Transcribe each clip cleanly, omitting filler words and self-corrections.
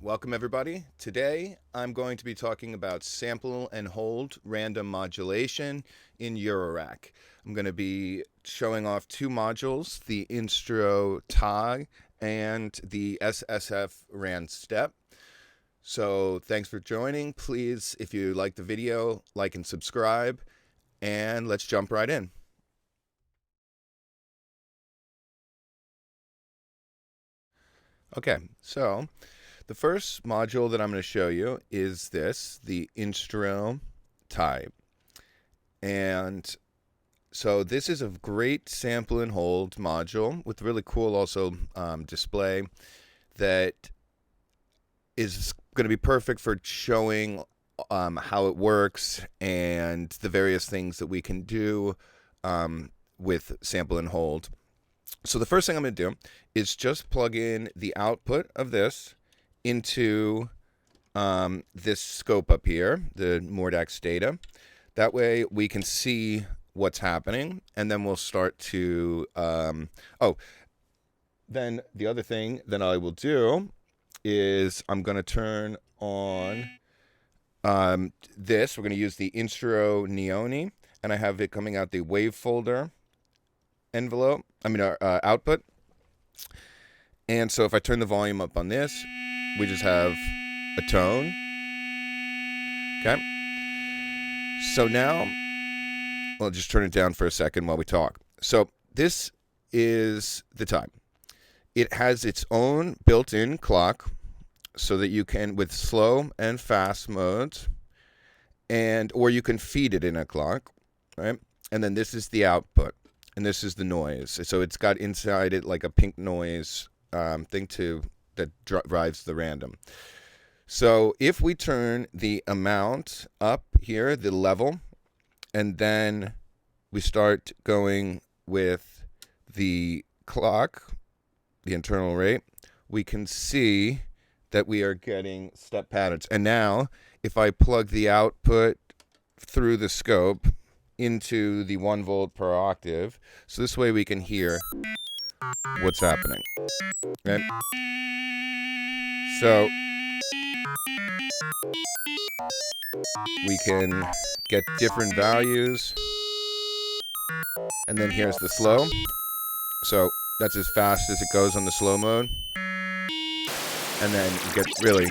Welcome everybody. Today I'm going to be talking about sample and hold random modulation in Eurorack. I'm going to be showing off two modules, the Instruo Tagh and the SSL RndStep. So thanks for joining. Please, if you like the video, like and subscribe, and let's jump right in. Okay, so the first module that I'm going to show you is this, the Instruo Tagh. And so this is a great sample and hold module with really cool also display that is going to be perfect for showing how it works and the various things that we can do with sample and hold. So the first thing I'm going to do is just plug in the output of this into this scope up here, the Mordax Data. That way we can see what's happening, and then we'll start to then the other thing that I will do is I'm going to turn on this. We're going to use the Instruo Neoni, and I have it coming out the wave folder envelope, output. And so if I turn the volume up on this, we just have a tone. Okay. So now I'll just turn it down for a second while we talk. So this is the time. It has its own built-in clock so that you can, with slow and fast modes, or you can feed it in a clock, right? And then this is the output, and this is the noise. So it's got inside it like a pink noise thing that drives the random. So if we turn the amount up here, the level, and then we start going with the clock, the internal rate, we can see that we are getting step patterns. And now if I plug the output through the scope into the 1 volt per octave, so this way we can hear what's happening, right? So we can get different values, and then here's the slow. So that's as fast as it goes on the slow mode, and then you get really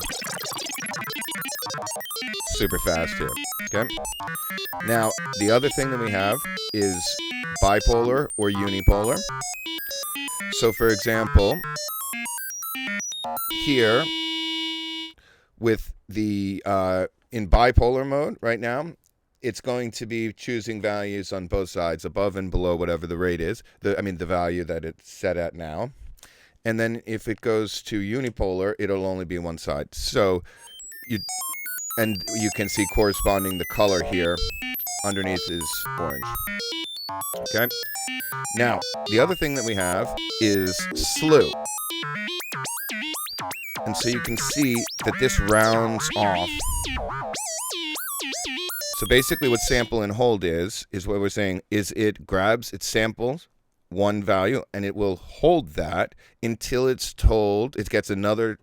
super fast here. Okay. Now the other thing that we have is bipolar or unipolar. So for example, here with the in bipolar mode right now, it's going to be choosing values on both sides, above and below whatever the rate is, the value that it's set at now. And then if it goes to unipolar, it'll only be one side. So you can see corresponding the color here underneath is orange. Okay. Now the other thing that we have is slew. And so you can see that this rounds off. So basically what sample and hold is what we're saying is it samples one value, and it will hold that until it's told, it gets another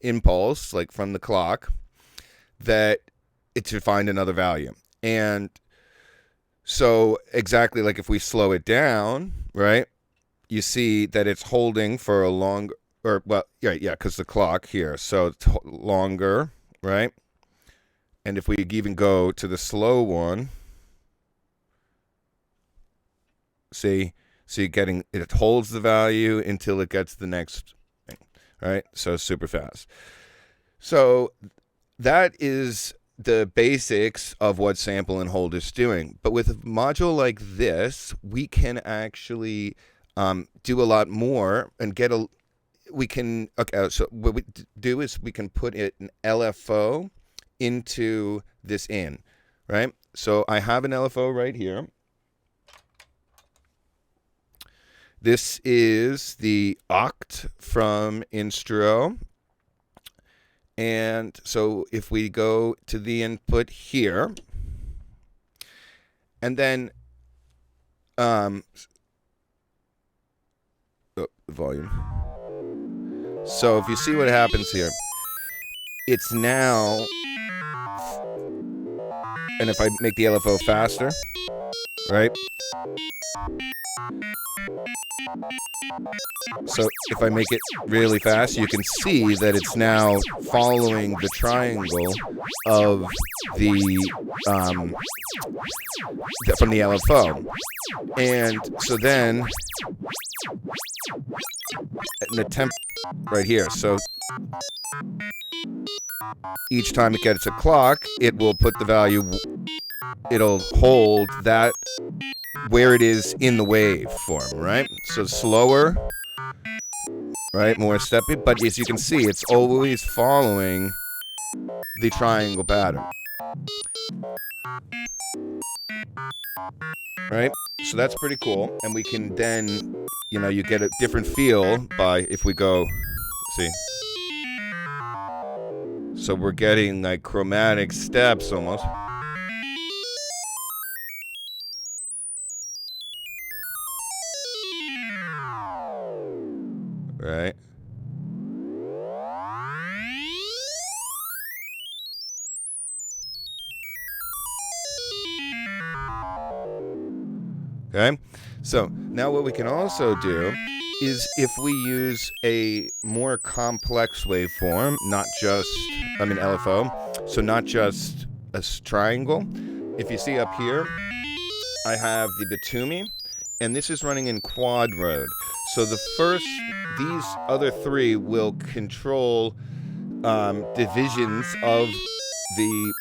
impulse, like from the clock, that it should find another value. And so exactly like if we slow it down, right, you see that it's holding for a longer, because the clock here, so it's longer, right? And if we even go to the slow one, see it holds the value until it gets the next thing, right? So super fast. So that is the basics of what sample and hold is doing. But with a module like this, we can actually do a lot more and so what we do is we can put an LFO into this right? So I have an LFO right here. This is the Ochd from Instruo. And so if we go to the input here, and then volume. So if you see what happens here, it's now, and if I make the LFO faster, right? So if I make it really fast, you can see that it's now following the triangle of the from the LFO. And so then the temp right here. So each time it gets a clock, it will put the value, it'll hold that where it is in the waveform, right? So slower, right? More steppy, but as you can see, it's always following the triangle pattern, right? So that's pretty cool, and we can then, you know, you get a different feel by, if we go, see? So we're getting like chromatic steps almost. Right? Okay? So now what we can also do is if we use a more complex waveform, not just, LFO, so not just a triangle. If you see up here, I have the Bitumi, and this is running in quad mode. So these other three will control divisions of the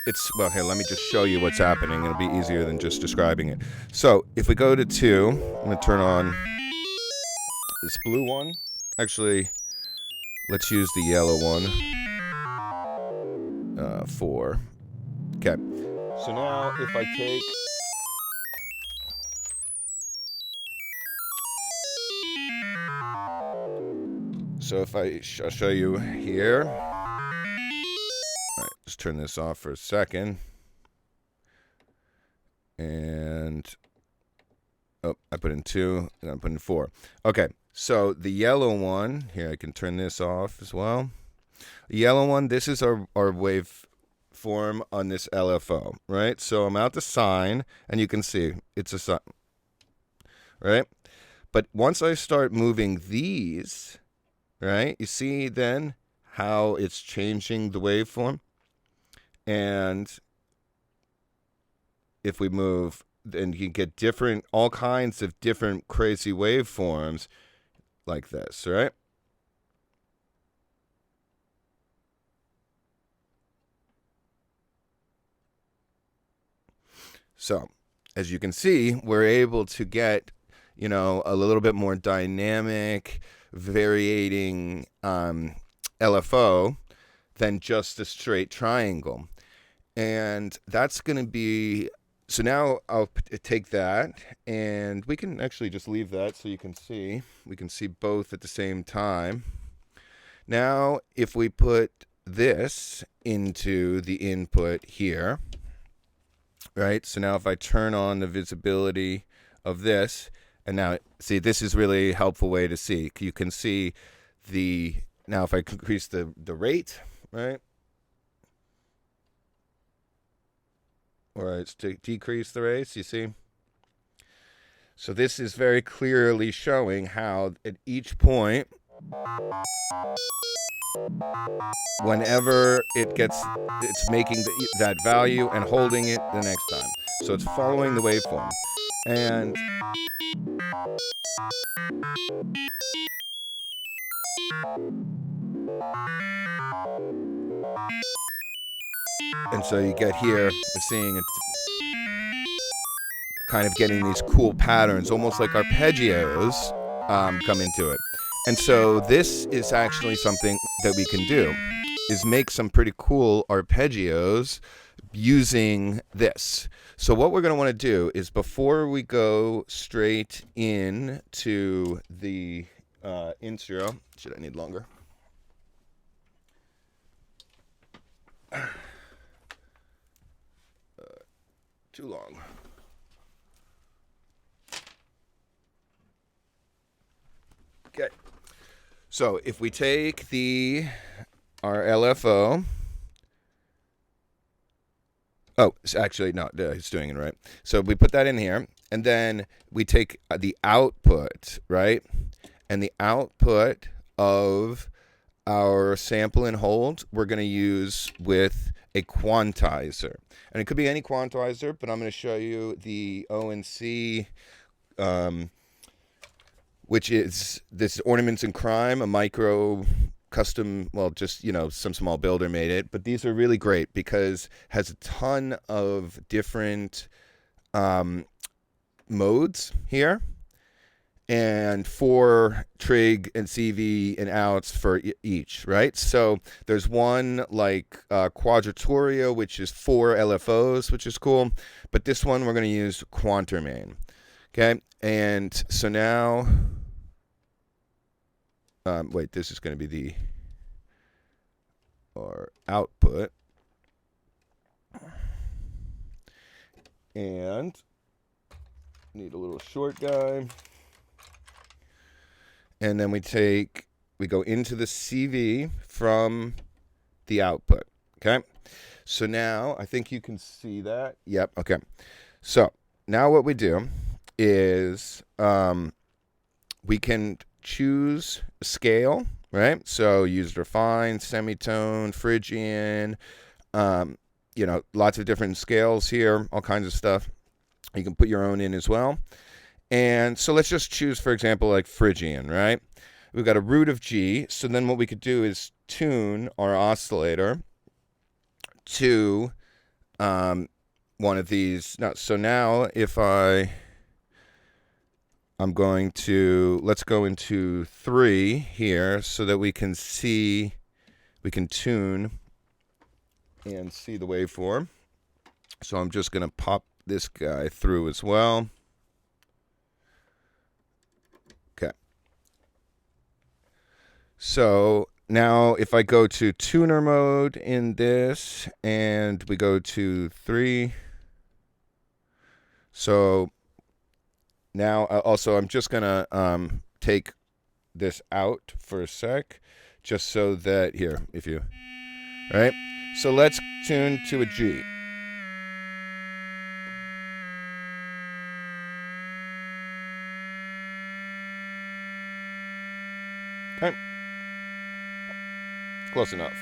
it's, well, here, let me just show you what's happening. It'll be easier than just describing it. So if we go to 2, I'm going to turn on this blue one. Actually, let's use the yellow one. 4. Okay. So now if I take, so if I'll show you here. All right, just turn this off for a second. And, oh, I put in 2, and I'm putting 4. Okay, so the yellow one, here I can turn this off as well. The yellow one, this is our waveform on this LFO, right? So I'm out the sine, and you can see it's a sine, right? But once I start moving these, right, you see then how it's changing the waveform? And if we move, then you can get all kinds of different crazy waveforms like this, right? So, as you can see, we're able to get, you know, a little bit more dynamic, varying LFO than just a straight triangle. And that's going to be, so now I'll take that, and we can actually just leave that so you can see. We can see both at the same time. Now, if we put this into the input here, right? So now if I turn on the visibility of this, and now, see, this is really a helpful way to see. You can see now if I increase the rate, right? Or it's to decrease the rates, you see? So this is very clearly showing how at each point, whenever it's making that value and holding it the next time. So it's following the waveform. And so you get here, we're seeing it kind of getting these cool patterns, almost like arpeggios come into it. And so this is actually something that we can do, is make some pretty cool arpeggios using this. So what we're going to want to do is, before we go straight into the Instruo, should I need longer? Too long. Okay. So if we take our LFO, oh, actually, no, it's doing it right. So we put that in here, and then we take the output, right? And the output of our sample and hold, we're going to use with a quantizer. And it could be any quantizer, but I'm going to show you the ONC, which is this Ornaments Crime, a micro custom, well, just, some small builder made it. But these are really great because it has a ton of different modes here. And 4 trig and CV and outs for each, right? So there's one like Quadratorio, which is 4 LFOs, which is cool. But this one we're going to use Quantermain. Okay, and so now, wait, this is going to be our output. And need a little short guy. And then we go into the CV from the output, okay? So now, I think you can see that. Yep, okay. So now what we do is we can choose a scale, right? So use refined, semitone, Phrygian, lots of different scales here, all kinds of stuff. You can put your own in as well. And so let's just choose, for example, like Phrygian, right? We've got a root of G. So then what we could do is tune our oscillator to one of these. So now if I'm going to, let's go into 3 here so that we can tune and see the waveform. So I'm just going to pop this guy through as well. So now if I go to tuner mode in this and we go to 3. So now also I'm just going to take this out for a sec just so that here, right? So let's tune to a G. Okay. Close enough.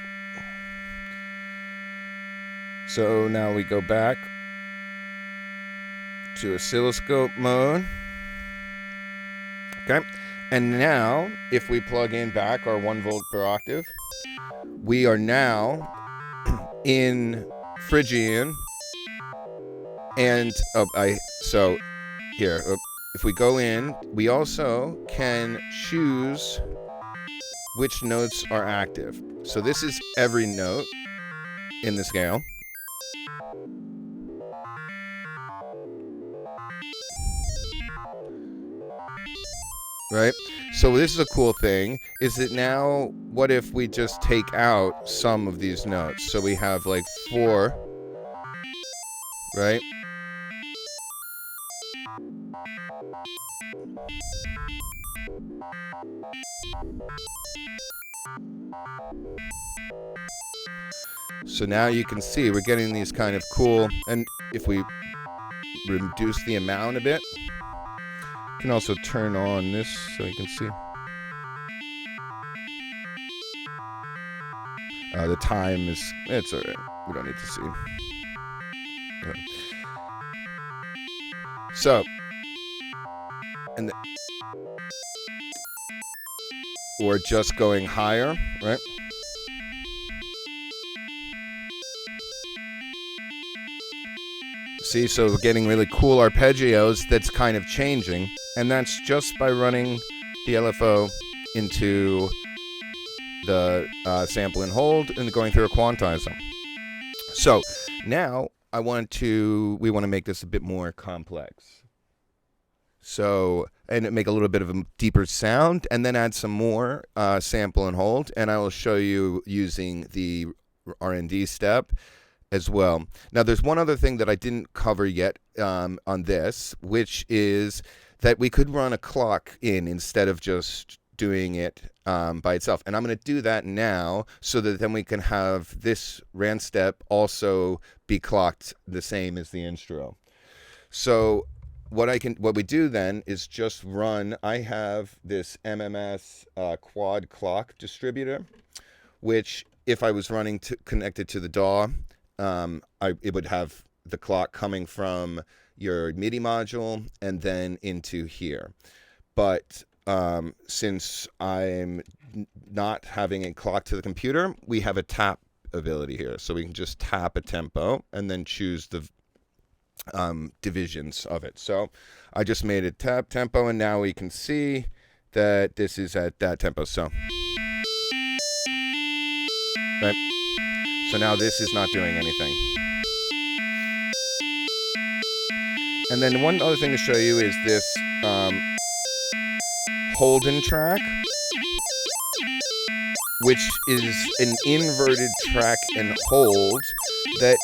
So now we go back to oscilloscope mode. Okay. And now, if we plug in back our 1 volt per octave, we are now in Phrygian. And if we go in, we also can choose which notes are active. So this is every note in the scale. Right? So this is a cool thing, is that now, what if we just take out some of these notes? So we have like 4, right? So now you can see we're getting these kind of cool, and if we reduce the amount a bit, you can also turn on this so you can see. The time it's all right. We don't need to see. Okay. So, or just going higher, right? See, so we're getting really cool arpeggios that's kind of changing, and that's just by running the LFO into the sample and hold and going through a quantizer. So now we want to make this a bit more complex. So, and make a little bit of a deeper sound, and then add some more sample and hold, and I will show you using the RndStep as well. Now, there's one other thing that I didn't cover yet on this, which is that we could run a clock in instead of just doing it by itself. And I'm going to do that now so that then we can have this RndStep also be clocked the same as the Instruo. So what we do then is just run, I have this MMS quad clock distributor, which if I was running connected to the DAW, it would have the clock coming from your MIDI module and then into here. But since I'm not having it clocked to the computer, we have a tap ability here. So we can just tap a tempo and then choose the divisions of it. So I just made it tap tempo, and now we can see that this is at that tempo. So, right. So now this is not doing anything. And then one other thing to show you is this Holden track, which is an inverted track and hold that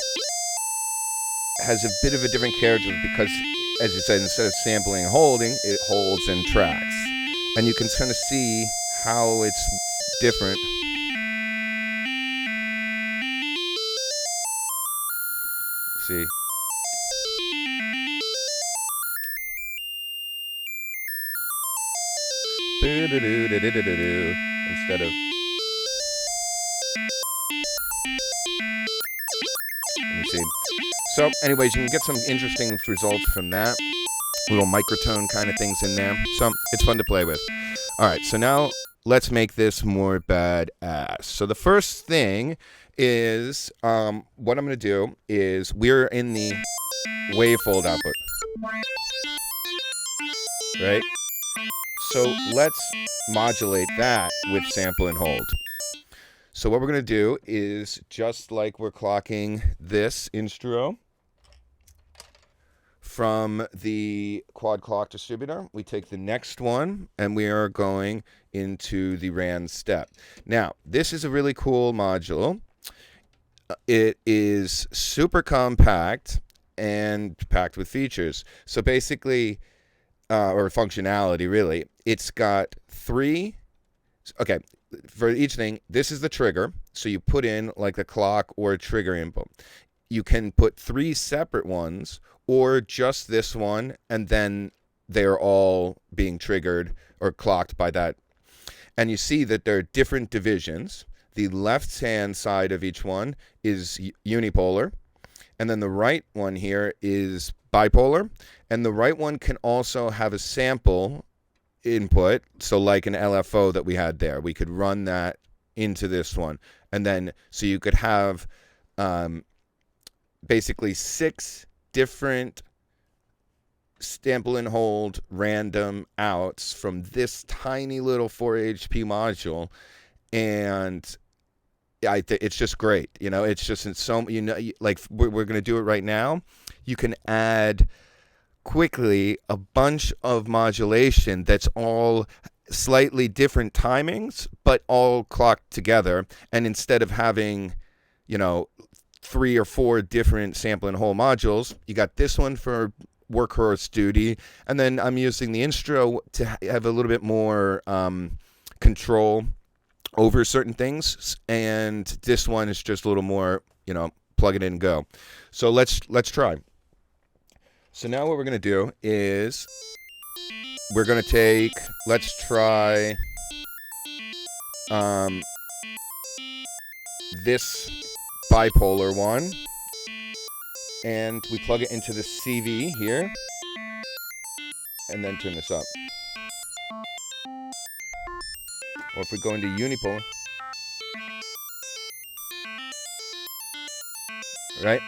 has a bit of a different character because, as you said, instead of sampling and holding, it holds and tracks. And you can kind of see how it's different. See? Instead of... You see? So, anyways, you can get some interesting results from that. Little microtone kind of things in there. So, it's fun to play with. Alright, so now let's make this more badass. So, the first thing is, what I'm going to do is, we're in the wavefold output. Right? So, let's modulate that with sample and hold. So what we're going to do is, just like we're clocking this Instruo from the quad clock distributor, we take the next one and we are going into the RndStep. Now, this is a really cool module. It is super compact and packed with features. So basically, or functionality really, it's got three, okay, for each thing, this is the trigger. So you put in like the clock or a trigger input. You can put 3 separate ones or just this one, and then they're all being triggered or clocked by that. And you see that there are different divisions. The left-hand side of each one is unipolar, and then the right one here is bipolar. And the right one can also have a sample input, so like an LFO that we had there, we could run that into this one, and then so you could have basically 6 different sample and hold random outs from this tiny little 4 HP module, and it's just great. You know, it's just in so, you know, like we're going to do it right now. You can add quickly a bunch of modulation that's all slightly different timings, but all clocked together. And instead of having, you know, 3 or 4 different sample and hold modules, you got this one for workhorse duty, and then I'm using the Instruo to have a little bit more control over certain things, and this one is just a little more, you know, plug it in and go. So let's try. So now what we're going to do is we're going to take, let's try this bipolar one, and we plug it into the CV here, and then turn this up. Or if we go into unipolar, right?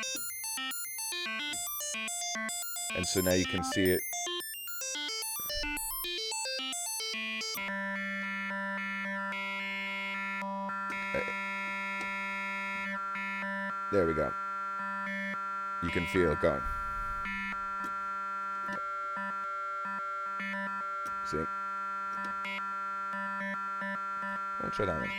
And so now you can see it. There we go. You can feel it going. See? I'll try that one.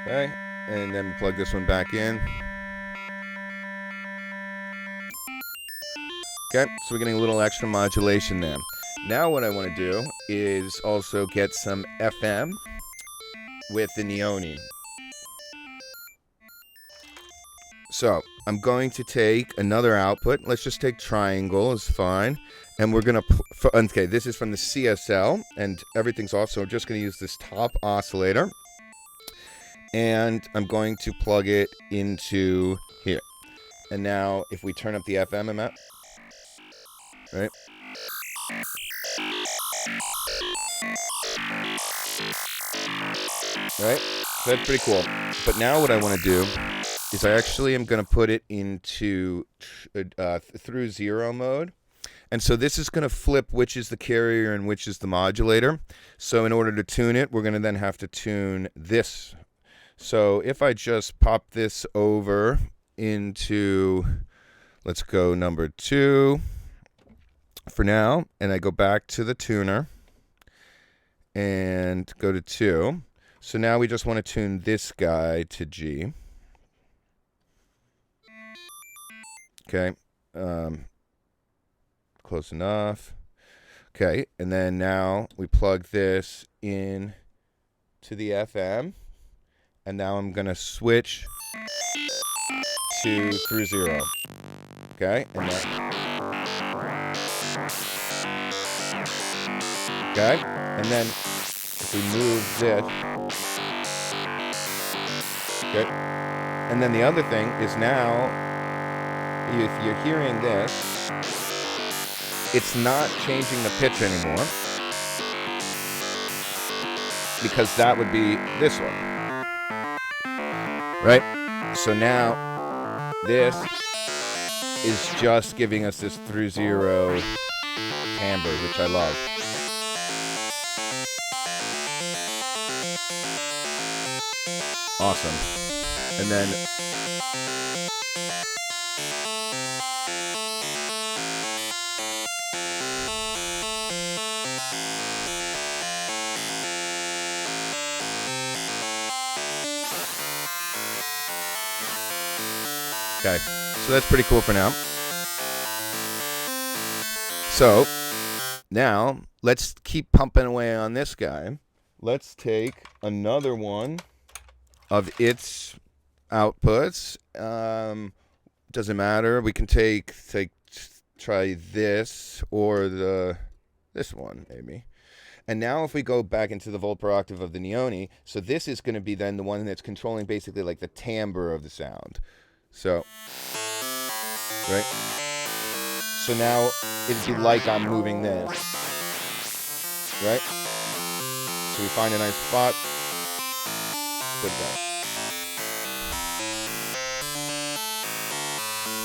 Okay, and then plug this one back in. Okay, so we're getting a little extra modulation there. Now what I want to do is also get some FM with the Neoni. So I'm going to take another output. Let's just take triangle is fine. And we're going to, okay, this is from the CSL and everything's off. So I'm just going to use this top oscillator. And I'm going to plug it into here. And now if we turn up the FM amount, right? Right? So that's pretty cool. But now what I want to do is I actually am going to put it into through zero mode. And so this is going to flip which is the carrier and which is the modulator. So in order to tune it, we're going to then have to tune this. So if I just pop this over into, let's go number 2 for now, and I go back to the tuner and go to 2. So now we just want to tune this guy to G. Okay, close enough. Okay, and then now we plug this in to the FM, and now I'm going to switch to through zero. Okay, and then, okay, and then if we move this, okay, and then the other thing is now, if you're hearing this, it's not changing the pitch anymore, because that would be this one, right? So now this is just giving us this through zero timbre, which I love. Awesome. And then okay, so that's pretty cool for now. So now let's keep pumping away on this guy. Let's take another one of its outputs. Doesn't matter. We can try this or this one maybe. And now if we go back into the volt per octave of the Neoni, so this is going to be then the one that's controlling basically like the timbre of the sound. So, right? So now it'd be like I'm moving this, right? So we find a nice spot, put it down.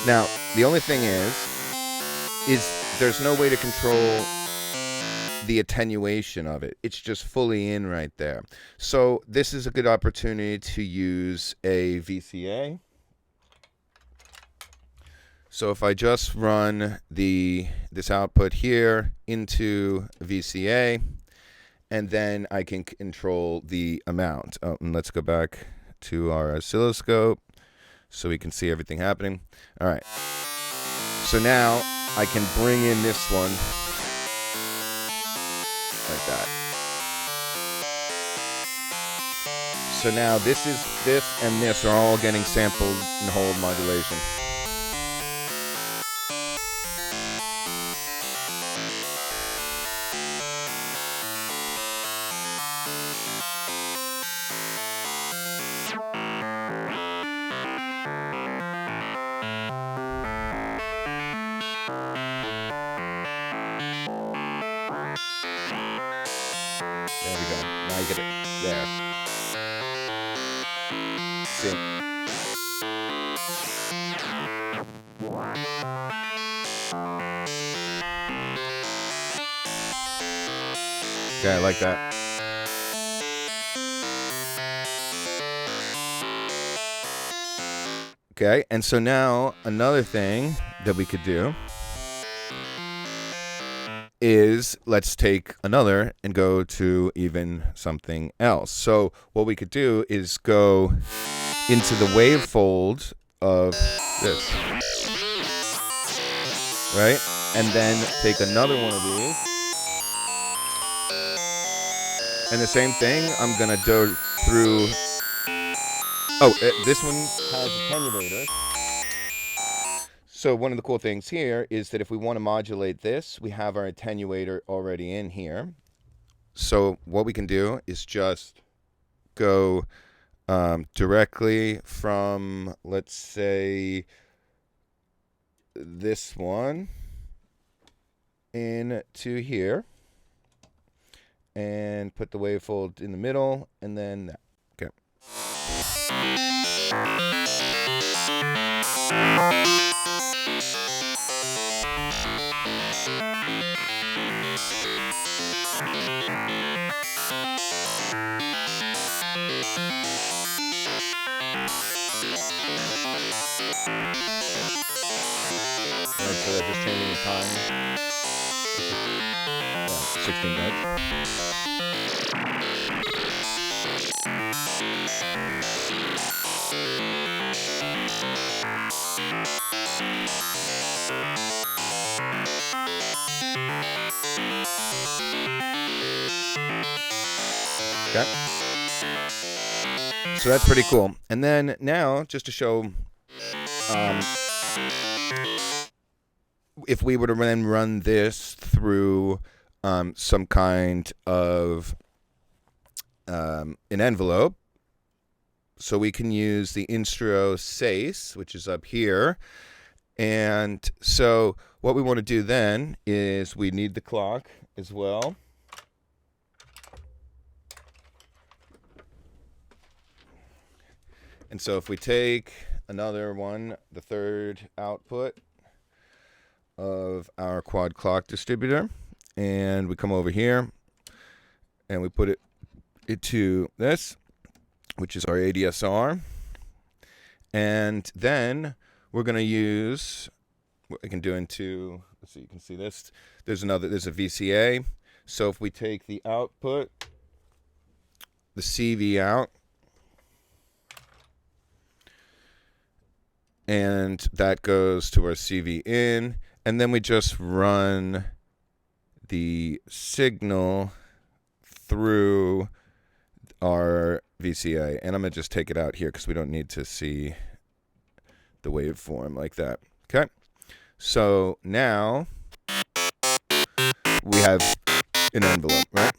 Now, the only thing is there's no way to control the attenuation of it. It's just fully in right there. So this is a good opportunity to use a VCA. So if I just run this output here into VCA, and then I can control the amount. Oh, and let's go back to our oscilloscope so we can see everything happening. All right. So now I can bring in this one like that. So now this and this are all getting sampled and hold modulation. There we go. Now you get it there. See. Okay, I like that. Okay, and so now another thing that we could do is let's take another and go to even something else. So what we could do is go into the wavefold of this, right? and then take another one of these. And the same thing, I'm going to go through... Oh, this one has attenuators. So one of the cool things here is that if we want to modulate this, we have our attenuator already in here. So what we can do is just go directly from, let's say, this one into here. And put the wavefold in the middle, and then that. Okay. Right, so that's just changing the time. Yeah, 16 minutes. Okay. So that's pretty cool. And then now, just to show, if we were to then run this through some kind of an envelope, so we can use the Instruo Ceis, which is up here. And so what we want to do then is we need the clock as well. And so if we take another one, the third output of our quad clock distributor, and we come over here and we put it into this, which is our ADSR. And then we're going to use what we can do into, let's see, you can see this. There's a VCA. So if we take the output, the CV out, and that goes to our CV in, and then we just run the signal through our VCA. And I'm going to just take it out here because we don't need to see the waveform like that. Okay. So now we have an envelope, right?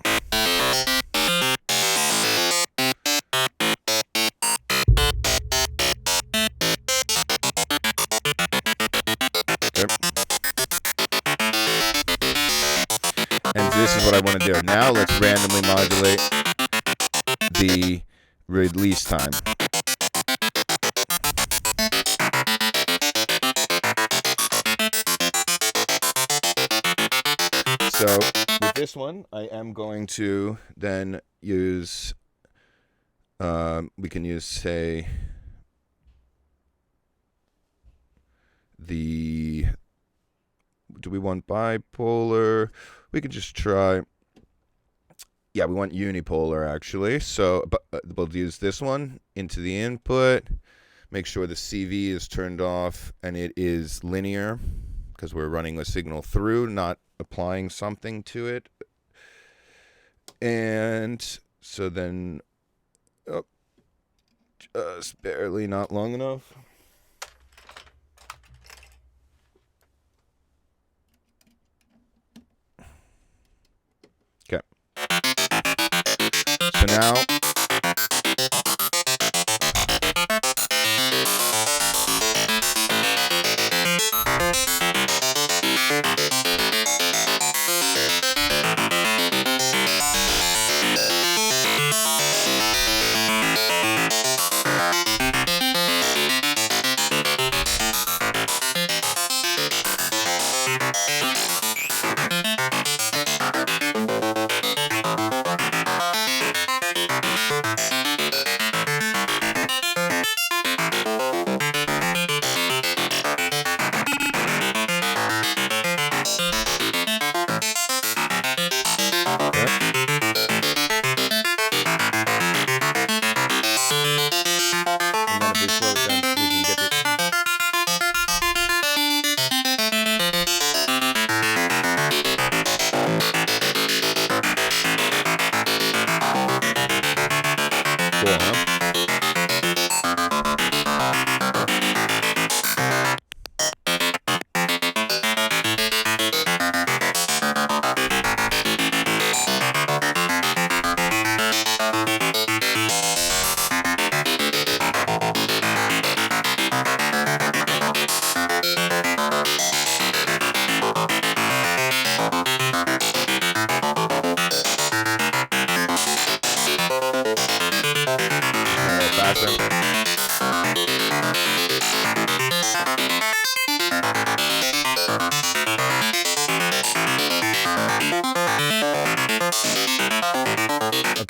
And this is what I want to do. Now let's randomly modulate the release time. So with this one, I am going to then use, we can use, say, do we want bipolar? We could just try, yeah, we want unipolar actually. So we'll use this one into the input, make sure the CV is turned off and it is linear because we're running a signal through, not applying something to it. And so then, oh, just barely not long enough. Okay. So now,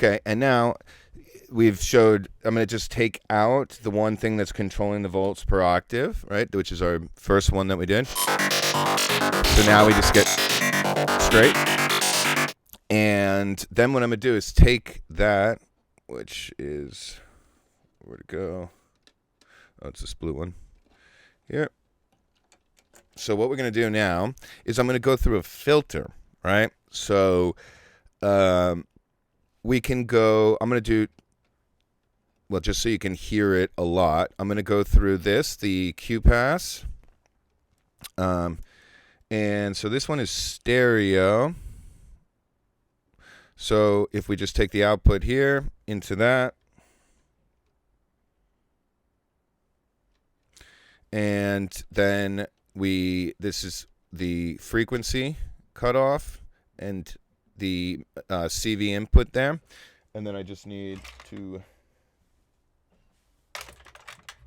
Okay, and now we've showed, I'm going to just take out the one thing that's controlling the volts per octave, right, which is our first one that we did. So now we just get straight. And then what I'm going to do is take that, which is, where'd it go? Oh, it's this blue one. Here. So what we're going to do now is I'm going to go through a filter, right? So we can go, I'm going to do, well, just so you can hear it a lot, I'm going to go through this, the Q pass. And so this one is stereo. So if we just take the output here into that, and then this is the frequency cutoff and the CV input there. And then I just need to,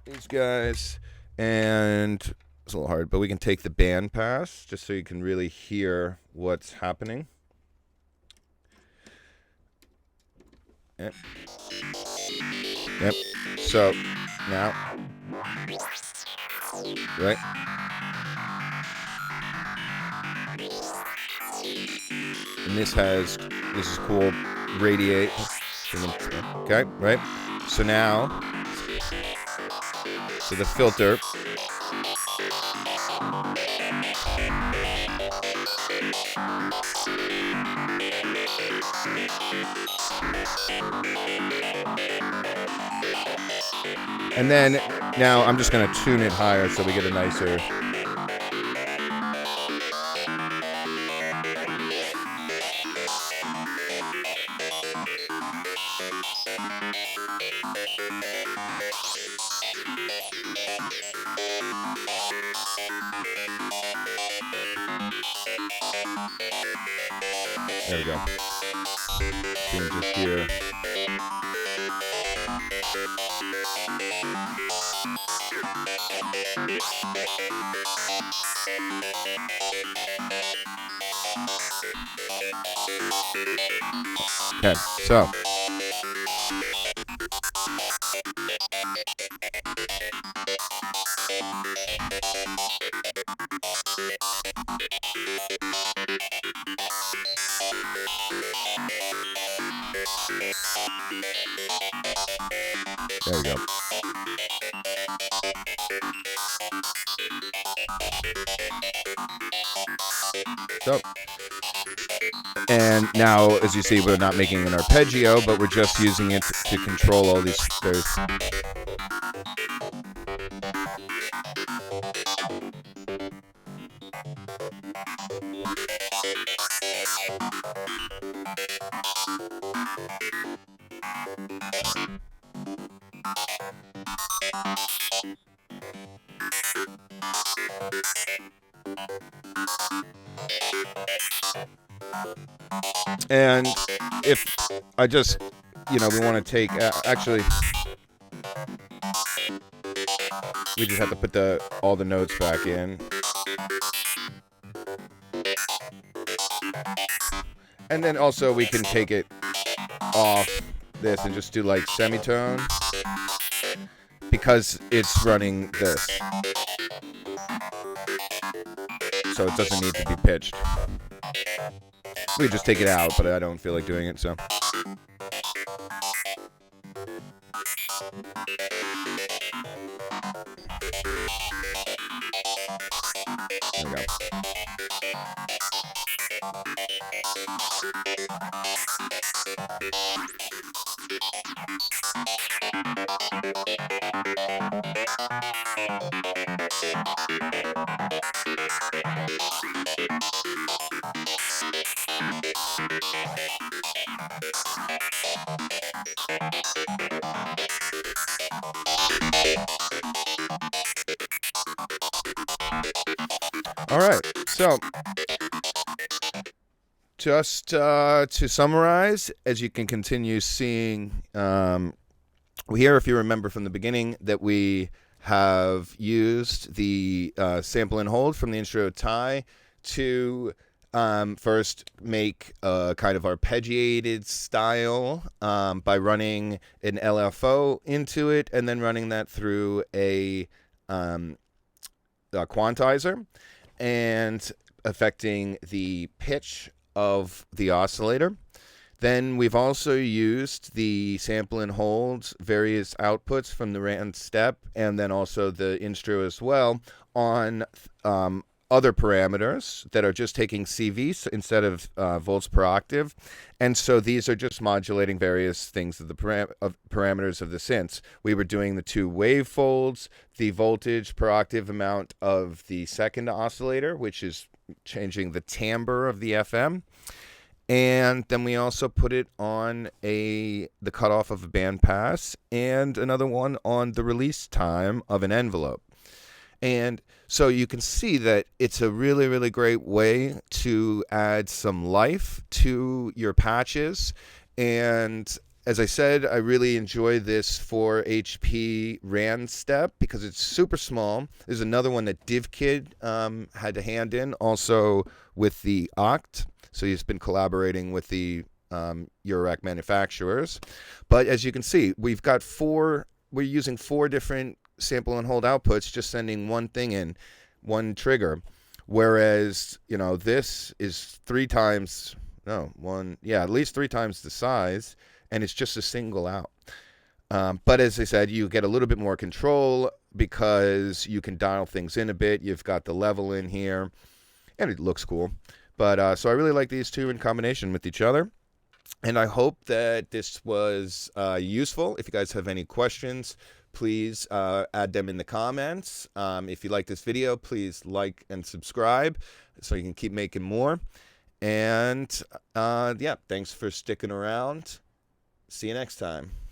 these guys, and it's a little hard, but we can take the band pass just so you can really hear what's happening. Yep. So now, right? And this is cool, radiate. Okay, right? So now, so the filter. And then now I'm just going to tune it higher so we get a nicer. There we go. So you can just hear. Okay, so there we go. So, and now, as you see, we're not making an arpeggio, but we're just using it to control all these. And if I just, we want to take, actually, we just have to put all the notes back in. And then also we can take it off this and just do like semitone because it's running this. So it doesn't need to be pitched. We just take it out, but I don't feel like doing it, so. There we go. All right, so just to summarize, as you can continue seeing here, if you remember from the beginning, that we have used the sample and hold from the Instruo Tagh to first make a kind of arpeggiated style by running an LFO into it and then running that through a quantizer and affecting the pitch of the oscillator. Then we've also used the sample and hold various outputs from the RndStep and then also the Instruo as well on other parameters that are just taking CV instead of volts per octave. And so these are just modulating various things of the parameters of the synths. We were doing the 2 wavefolds, the voltage per octave amount of the second oscillator, which is changing the timbre of the FM. And then we also put it on the cutoff of a bandpass and another one on the release time of an envelope. And so you can see that it's a really, really great way to add some life to your patches. And as I said, I really enjoy this 4HP RndStep because it's super small. There's another one that DivKid had to hand in, also with the Ochd. So he's been collaborating with the Eurorack manufacturers. But as you can see, we're using 4 different sample and hold outputs, just sending one thing in, one trigger. Whereas, this is at least 3 times the size, and it's just a single out. But as I said, you get a little bit more control because you can dial things in a bit. You've got the level in here, and it looks cool. But so I really like these 2 in combination with each other. And I hope that this was useful. If you guys have any questions, please add them in the comments. If you like this video, please like and subscribe so you can keep making more. And yeah, thanks for sticking around. See you next time.